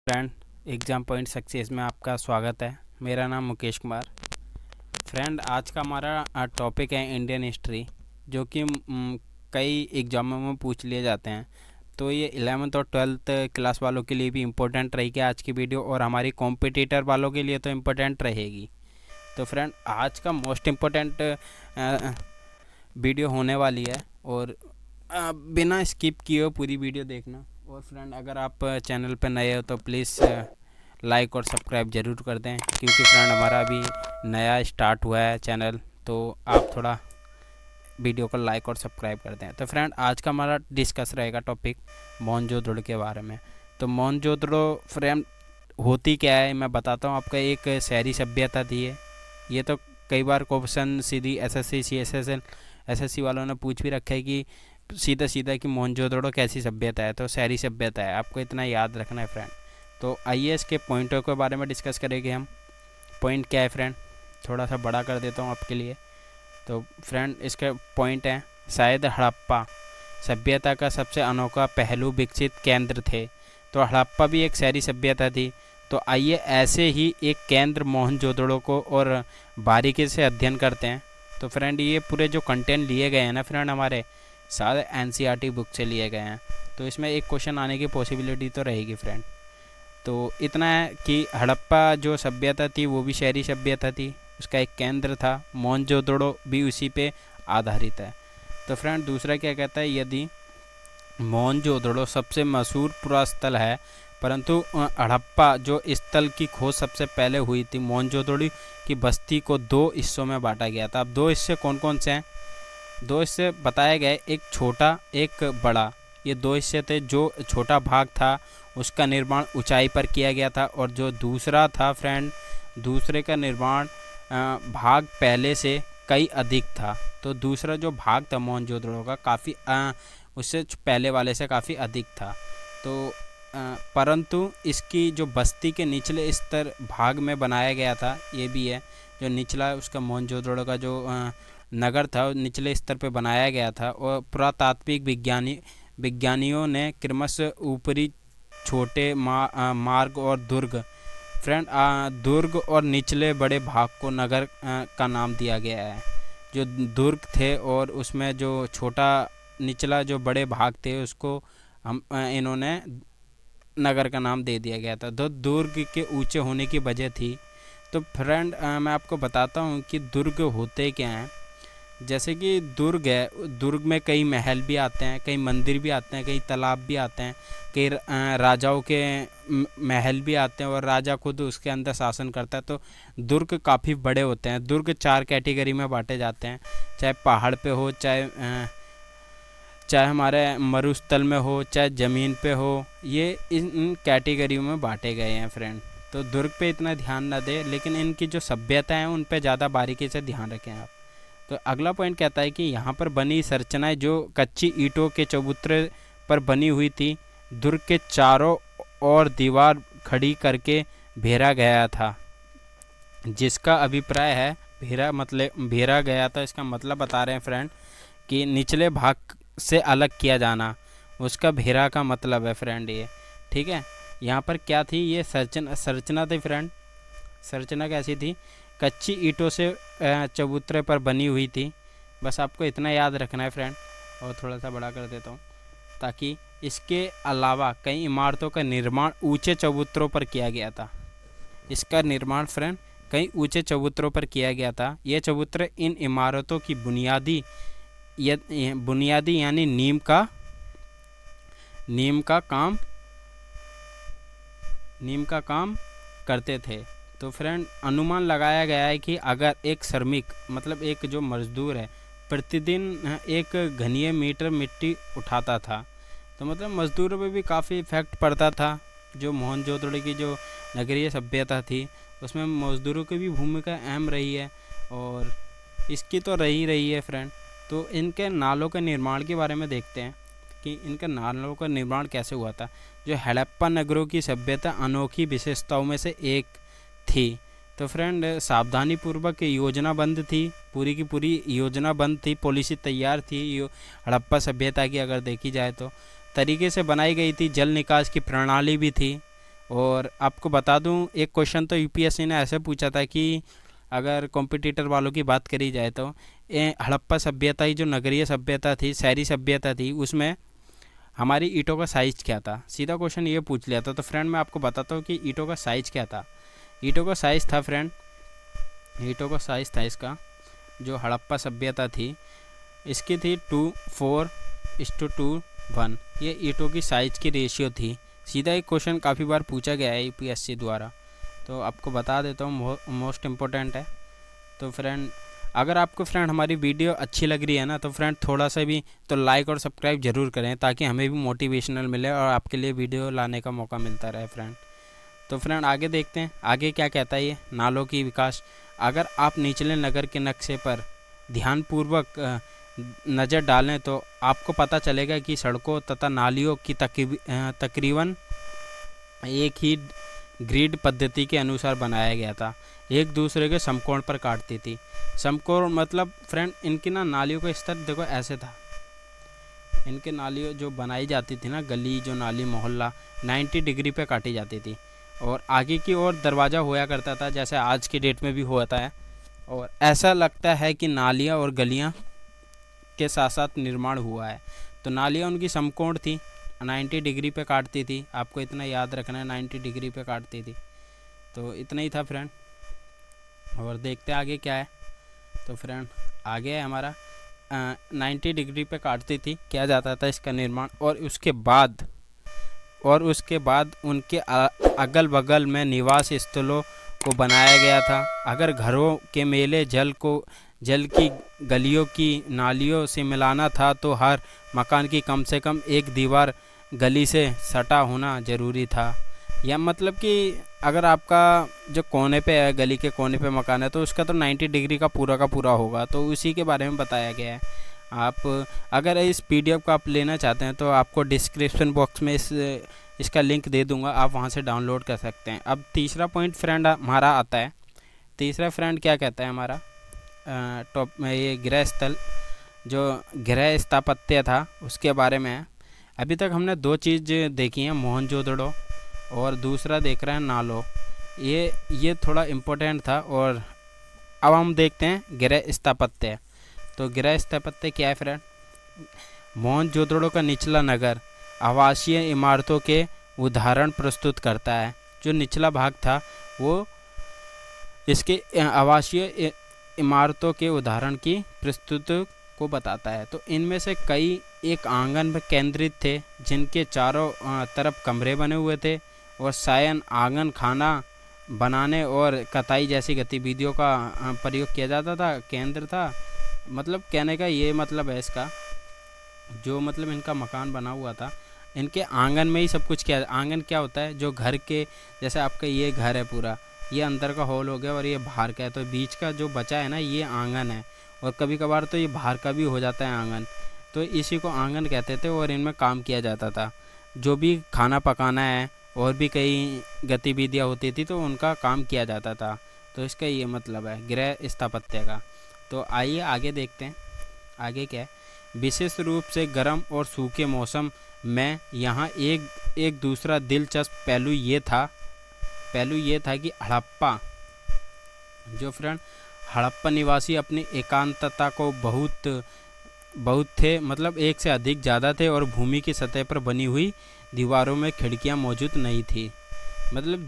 Friend, exam point success में आपका स्वागत है। मेरा नाम मुकेश कुमार। फ्रेंड, आज का हमारा टॉपिक है इंडियन हिस्ट्री, जो कि कई एग्ज़ामों में पूछ लिए जाते हैं। तो ये 11th और 12th क्लास वालों के लिए भी इम्पोर्टेंट रहेगी आज की वीडियो, और हमारी कॉम्पिटिटर वालों के लिए तो इम्पोर्टेंट रहेगी। तो फ्रेंड, आज का मोस्ट इम्पोर्टेंट वीडियो होने वाली है, और बिना स्किप किए पूरी वीडियो देखना। और फ्रेंड, अगर आप चैनल पर नए हो तो प्लीज़ लाइक और सब्सक्राइब ज़रूर कर दें, क्योंकि फ्रेंड हमारा अभी नया स्टार्ट हुआ है चैनल, तो आप थोड़ा वीडियो को लाइक और सब्सक्राइब कर दें। तो फ्रेंड, आज का हमारा डिस्कस रहेगा टॉपिक मोहनजोदड़ो के बारे में। तो मोहनजोदड़ो फ्रेंड होती क्या है, मैं बताता हूँ आपका। एक शहरी सभ्यता थी ये तो कई बार क्वेश्चन सीधी एसएससी सीएसएसएल एसएससी वालों ने पूछ भी रखा है कि सीधा सीधा कि मोहनजोदड़ो कैसी सभ्यता है। तो शहरी सभ्यता है, आपको इतना याद रखना है फ्रेंड। तो आइए इसके पॉइंटों के बारे में डिस्कस करेंगे हम। पॉइंट क्या है फ्रेंड, थोड़ा सा बड़ा कर देता हूँ आपके लिए। तो फ्रेंड, इसके पॉइंट हैं, शायद हड़प्पा सभ्यता का सबसे अनोखा पहलू विकसित केंद्र थे। तो हड़प्पा भी एक शहरी सभ्यता थी। तो आइए ऐसे ही एक केंद्र मोहनजोदड़ो को और बारीकी से अध्ययन करते हैं। तो फ्रेंड, ये पूरे जो कंटेंट लिए गए हैं ना फ्रेंड, हमारे सारे एनसीईआरटी बुक से लिए गए हैं। तो इसमें एक क्वेश्चन आने की पॉसिबिलिटी तो रहेगी फ्रेंड। तो इतना है कि हड़प्पा जो सभ्यता थी वो भी शहरी सभ्यता थी, उसका एक केंद्र था। मोहनजोदड़ो भी उसी पे आधारित है। तो फ्रेंड, दूसरा क्या कहता है, यदि मोहनजोदड़ो सबसे मशहूर पुरास्थल है, परंतु हड़प्पा जो स्थल की खोज सबसे पहले हुई थी, मोहनजोदड़ो की बस्ती को दो हिस्सों में बांटा गया था। अब दो हिस्से कौन कौन से हैं? दो हिस्से बताए गए, एक छोटा एक बड़ा। ये दो हिस्से थे। जो छोटा भाग था उसका निर्माण ऊंचाई पर किया गया था, और जो दूसरा था फ्रेंड, दूसरे का निर्माण भाग पहले से कई अधिक था। तो दूसरा जो भाग था मोहनजोदड़ो का काफ़ी उससे पहले वाले से काफ़ी अधिक था। तो परंतु इसकी जो बस्ती के निचले स्तर भाग में बनाया गया था, ये भी है। जो निचला उसका मोहनजोदड़ो का जो नगर था निचले स्तर पे बनाया गया था, और पुरातात्विक विज्ञानियों ने क्रमशः ऊपरी छोटे मार्ग और दुर्ग फ्रेंड दुर्ग और निचले बड़े भाग को नगर का नाम दिया गया है। जो दुर्ग थे और उसमें जो छोटा निचला जो बड़े भाग थे उसको हम इन्होंने नगर का नाम दे दिया गया था। तो दुर्ग के ऊंचे होने की वजह थी। तो फ्रेंड, मैं आपको बताता हूँ कि दुर्ग होते क्या हैं। जैसे कि दुर्ग है, दुर्ग में कई महल भी आते हैं, कई मंदिर भी आते हैं, कई तालाब भी आते हैं, कई राजाओं के महल भी आते हैं, और राजा खुद उसके अंदर शासन करता है। तो दुर्ग काफ़ी बड़े होते हैं। दुर्ग 4 कैटेगरी में बांटे जाते हैं, चाहे पहाड़ पे हो, चाहे हमारे मरुस्थल में हो, चाहे ज़मीन पे हो। ये इन कैटेगरियों में बांटे गए हैं फ्रेंड। तो दुर्ग पे इतना ध्यान ना दें, लेकिन इनकी जो सभ्यता है उन पे ज़्यादा बारीकी से ध्यान रखें आप। तो अगला पॉइंट कहता है कि यहाँ पर बनी संरचनाएं जो कच्ची ईंटों के चबूतरे पर बनी हुई थी, दुर्ग के चारों ओर दीवार खड़ी करके घेरा गया था, जिसका अभिप्राय है घेरा गया था। इसका मतलब बता रहे हैं फ्रेंड कि निचले भाग से अलग किया जाना, उसका घेरा का मतलब है फ्रेंड ये। ठीक है, यहाँ पर क्या थी, ये संरचना थी फ्रेंड। संरचना कैसी थी? कच्ची ईंटों से चबूतरे पर बनी हुई थी। बस आपको इतना याद रखना है फ्रेंड। और थोड़ा सा बड़ा कर देता हूँ ताकि इसके अलावा कई इमारतों का निर्माण ऊंचे चबूतरों पर किया गया था। इसका निर्माण फ्रेंड कई ऊंचे चबूतरों पर किया गया था। ये चबूतरे इन इमारतों की बुनियादी यानी नीम का काम करते थे। तो फ्रेंड, अनुमान लगाया गया है कि अगर एक श्रमिक मतलब एक जो मजदूर है प्रतिदिन 1 घनीय मीटर मिट्टी उठाता था, तो मतलब मजदूरों पे भी काफ़ी इफेक्ट पड़ता था। जो मोहनजोदड़ो की जो नगरीय सभ्यता थी उसमें मजदूरों की भी भूमिका अहम रही है, और इसकी तो रही है फ्रेंड। तो इनके नालों के निर्माण के बारे में देखते हैं कि इनके नालों का निर्माण कैसे हुआ था। जो हड़प्पा नगरों की सभ्यता अनोखी विशेषताओं में से एक थी। तो फ्रेंड, सावधानी पूर्वक योजनाबंद थी, पूरी की पूरी योजनाबंद थी, पॉलिसी तैयार थी हड़प्पा सभ्यता की। अगर देखी जाए तो तरीके से बनाई गई थी। जल निकास की प्रणाली भी थी, और आपको बता दूं, एक क्वेश्चन तो यूपीएससी ने ऐसे पूछा था कि अगर कॉम्पिटिटर वालों की बात करी जाए तो हड़प्पा सभ्यता ही जो नगरीय सभ्यता थी, शहरी सभ्यता थी, उसमें हमारी ईंटों का साइज़ क्या था। सीधा क्वेश्चन ये पूछ लिया था। तो फ्रेंड मैं आपको बताता हूँ कि ईंटों का साइज़ क्या था। ईंटों का साइज़ था फ्रेंड, ईंटों का साइज़ था इसका, जो हड़प्पा सभ्यता थी इसकी थी 2:4:2:1। ये ईंटों की साइज़ की रेशियो थी। सीधा एक क्वेश्चन काफ़ी बार पूछा गया है यूपीएससी द्वारा, तो आपको बता देता हूँ, मोस्ट इम्पोर्टेंट है। तो फ्रेंड अगर आपको फ्रेंड हमारी वीडियो अच्छी लग रही है ना, तो फ्रेंड थोड़ा सा भी तो लाइक और सब्सक्राइब ज़रूर करें, ताकि हमें भी मोटिवेशनल मिले और आपके लिए वीडियो लाने का मौका मिलता रहे फ्रेंड। तो फ्रेंड आगे देखते हैं आगे क्या कहता है ये नालों की विकास। अगर आप निचले नगर के नक्शे पर ध्यानपूर्वक नज़र डालें तो आपको पता चलेगा कि सड़कों तथा नालियों की तकरीबन एक ही ग्रिड पद्धति के अनुसार बनाया गया था, एक दूसरे के समकोण पर काटती थी। समकोण मतलब फ्रेंड इनकी ना नालियों का स्तर देखो ऐसे था। इनके नालियों जो बनाई जाती थी ना, गली जो नाली मोहल्ला 90 डिग्री पे काटी जाती थी, और आगे की ओर दरवाज़ा होया करता था, जैसे आज की डेट में भी होता है। और ऐसा लगता है कि नालियाँ और गलियाँ के साथ साथ निर्माण हुआ है। तो नालियाँ उनकी समकोण थी, 90 डिग्री पे काटती थी। आपको इतना याद रखना है, 90 डिग्री पे काटती थी। तो इतना ही था फ्रेंड, और देखते आगे क्या है। तो फ्रेंड आगे है हमारा 90 डिग्री पे काटती थी, किया जाता था इसका निर्माण, और उसके बाद उनके अगल बगल में निवास स्थलों को बनाया गया था। अगर घरों के मेले जल की गलियों की नालियों से मिलाना था तो हर मकान की कम से कम एक दीवार गली से सटा होना ज़रूरी था। या मतलब कि अगर आपका जो कोने पे है, गली के कोने पे मकान है, तो उसका तो 90 डिग्री का पूरा होगा। तो उसी के बारे में बताया गया है। आप अगर इस पीडीएफ को आप लेना चाहते हैं तो आपको डिस्क्रिप्शन बॉक्स में इसका लिंक दे दूंगा, आप वहां से डाउनलोड कर सकते हैं। अब तीसरा पॉइंट फ्रेंड हमारा आता है। तीसरा फ्रेंड क्या कहता है हमारा टॉप में, ये गृह स्थल जो गृह स्थापत्य था उसके बारे में है। अभी तक हमने दो चीज़ देखी हैं, मोहनजोदड़ो और दूसरा देख रहे हैं नालो। ये थोड़ा इम्पोर्टेंट था। और अब हम देखते हैं गृह स्थापत्य। तो गृह स्थापत्य क्या है फ्रेंड? मोहनजोदड़ो का निचला नगर आवासीय इमारतों के उदाहरण प्रस्तुत करता है। जो निचला भाग था वो इसके आवासीय इमारतों के उदाहरण की प्रस्तुत को बताता है। तो इनमें से कई एक आंगन में केंद्रित थे, जिनके चारों तरफ कमरे बने हुए थे, और सायन आंगन खाना बनाने और कताई जैसी गतिविधियों का प्रयोग किया जाता था। केंद्र था, मतलब कहने का ये मतलब है इसका, जो मतलब इनका मकान बना हुआ था, इनके आंगन में ही सब कुछ किया। आंगन क्या होता है? जो घर के, जैसे आपका ये घर है पूरा, ये अंदर का हॉल हो गया और ये बाहर का है, तो बीच का जो बचा है ना, ये आंगन है। और कभी कभार तो ये बाहर का भी हो जाता है आंगन, तो इसी को आंगन कहते थे। और इनमें काम किया जाता था, जो भी खाना पकाना है और भी कई गतिविधियाँ होती थी तो उनका काम किया जाता था। तो इसका ये मतलब है गृह स्थापत्य का। तो आइए आगे देखते हैं आगे क्या है। विशेष रूप से गर्म और सूखे मौसम में यहाँ एक दूसरा दिलचस्प पहलू ये था कि हड़प्पा जो फ्रेंड हड़प्पा निवासी अपनी एकांतता को बहुत थे, मतलब एक से अधिक ज़्यादा थे, और भूमि की सतह पर बनी हुई दीवारों में खिड़कियाँ मौजूद नहीं थी। मतलब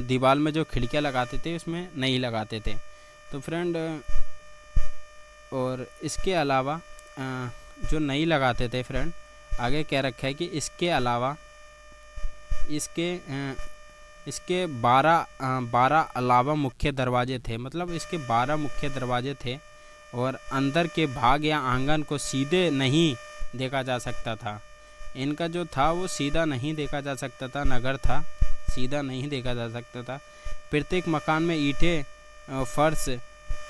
दीवार में जो खिड़कियाँ लगाते थे उसमें नहीं लगाते थे। तो फ्रेंड और इसके अलावा जो नहीं लगाते थे फ्रेंड, आगे क्या रखा है कि इसके अलावा इसके 12 अलावा मुख्य दरवाजे थे। मतलब इसके 12 मुख्य दरवाजे थे, और अंदर के भाग या आंगन को सीधे नहीं देखा जा सकता था। इनका जो था वो सीधा नहीं देखा जा सकता था, नगर था, सीधा नहीं देखा जा सकता था। प्रत्येक मकान में ईंटें फर्श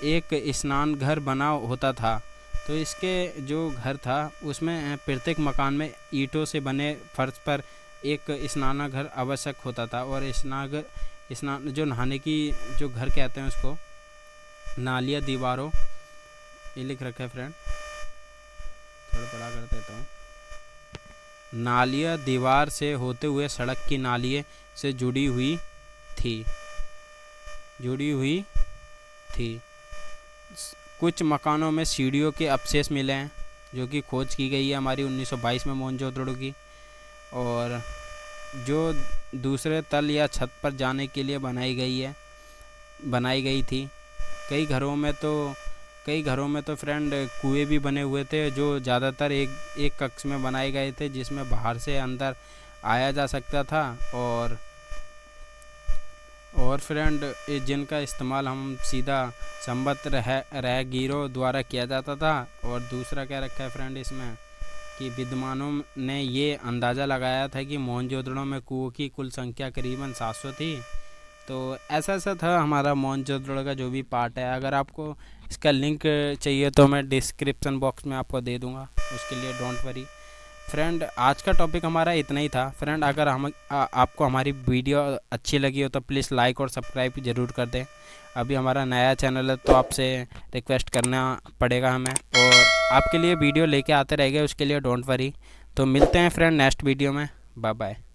एक स्नान घर बना होता था। तो इसके जो घर था उसमें प्रत्येक मकान में ईंटों से बने फर्श पर एक स्नानाघर आवश्यक होता था। और स्नान जो नहाने की जो घर कहते हैं उसको नालियाँ दीवारों, ये लिख रखा है फ्रेंड, थोड़ा बड़ा कर देता हूँ। नालियाँ दीवार से होते हुए सड़क की नालियों से जुड़ी हुई थी। कुछ मकानों में सीढ़ियों के अवशेष मिले हैं, जो कि खोज की गई है हमारी 1922 में मोहनजोदड़ो की, और जो दूसरे तल या छत पर जाने के लिए बनाई गई थी। कई घरों में तो फ्रेंड कुएं भी बने हुए थे, जो ज़्यादातर एक कक्ष में बनाए गए थे, जिसमें बाहर से अंदर आया जा सकता था। और फ्रेंड जिनका इस्तेमाल हम सीधा संबद्ध राहगीरों द्वारा किया जाता था। और दूसरा क्या रखा है फ्रेंड इसमें कि विद्वानों ने ये अंदाज़ा लगाया था कि मोहनजोदड़ो में कुओं की कुल संख्या करीबन 700 थी। तो ऐसा था हमारा मोहनजोदड़ो का जो भी पार्ट है। अगर आपको इसका लिंक चाहिए तो मैं डिस्क्रिप्शन बॉक्स में आपको दे दूँगा, उसके लिए डोंट वरी फ्रेंड। आज का टॉपिक हमारा इतना ही था फ्रेंड। अगर आपको हमारी वीडियो अच्छी लगी हो तो प्लीज़ लाइक और सब्सक्राइब ज़रूर कर दें। अभी हमारा नया चैनल है तो आपसे रिक्वेस्ट करना पड़ेगा हमें, और आपके लिए वीडियो लेके आते रहेंगे, उसके लिए डोंट वरी। तो मिलते हैं फ्रेंड नेक्स्ट वीडियो में। Bye bye.